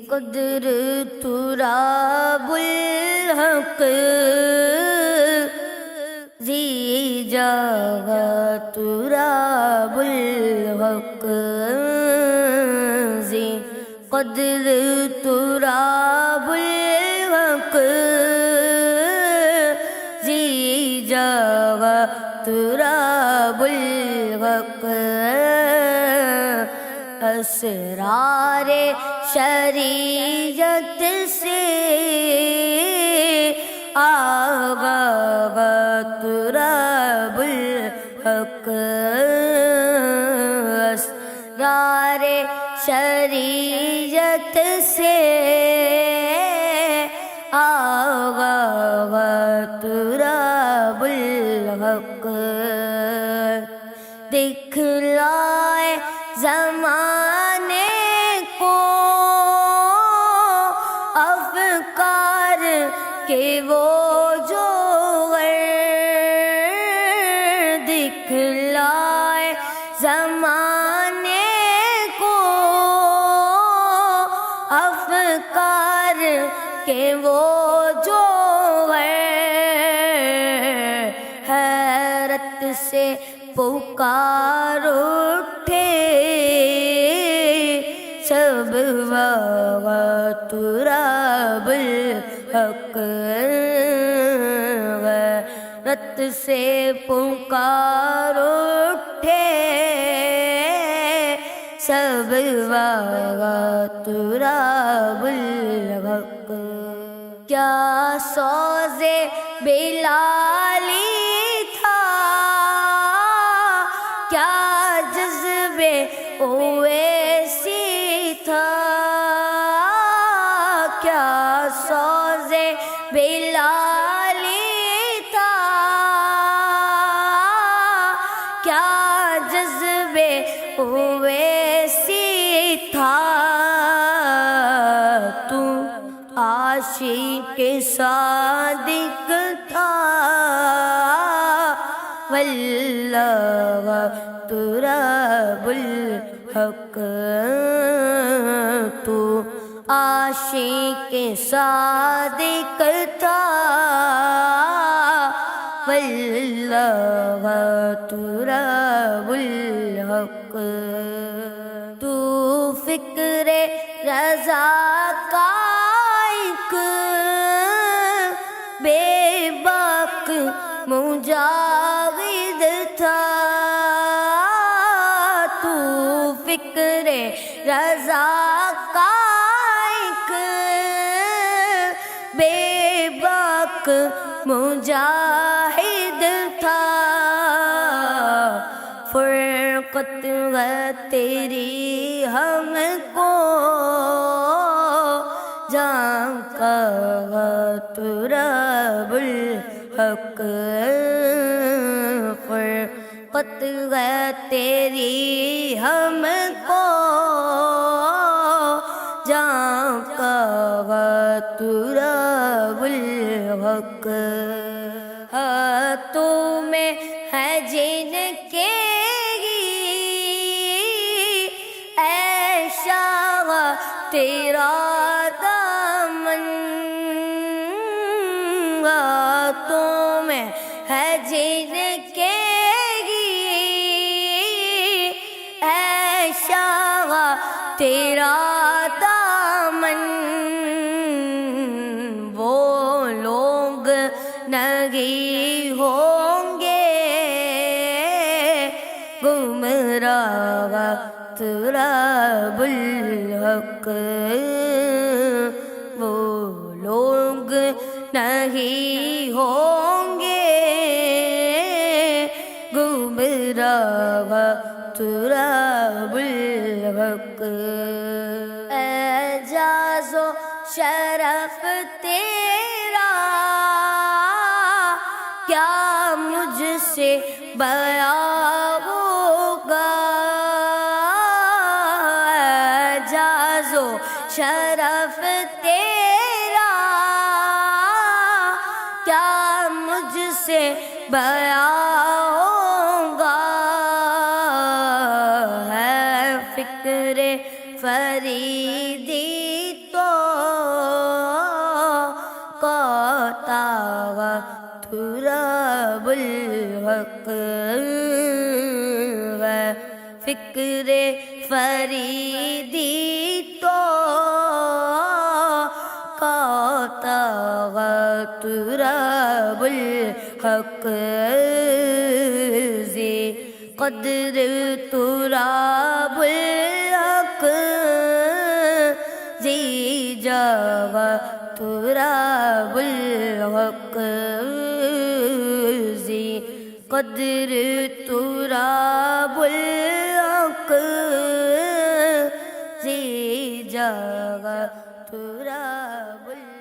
قدر تراب الحق ذی جاہ تراب الحق ذی قدر تراب الحق ذی جاہ تراب الحق اسرار شریعت سے آغا تراب الحق اسرار شریعت سے آغا تراب الحق دکھلائے زمانے کو افکار کے وہ جوہر دکھلائے زمانے کو افکار کے وہ جوہر حیرت سے پکار اٹھے سب تراب الحق غیرت سے پکار اٹھے سب تراب الحق کیا سوزے بلالی تھا کیا جذبے اویسی تھا کیا سوزے بلالی تھا کیا جذبے اویسی تھا تو عاشق صادق تھا واللہ تراب الحق تو عاشق صادق تھا واللہ تراب الحق تو فکر رضا کا ایک بے باک مجاہد تھا تو فکر رضا کا ایک بے باک مجاہد تھا فرقت ہے تیری ہم کو جان کا تراب الحق فرقت ہے تیری ہم کو جان کا تراب الحق ہاتھوں میں ہے جن کے اے شاہ تیرا دامن ہاتھوں میں ہے جن کے اے شاہ تیرا دامن وہ لوگ نہیں ہوں گے گمراہ تراب الحق وہ لوگ نہیں ہوں گے گمراہ تراب الحق اعجاز و شرف تیرا کیا مجھ سے بیان ہوگا اعجاز و شرف تیرا کیا مجھ سے بیان ہوگا ہے فکر فریدی تو فریدی تو قاطعت رب الحق زی قدر تراب الحق زی جگہ تراب الحق زی قدر تراب الحق زی جگہ تراب الحق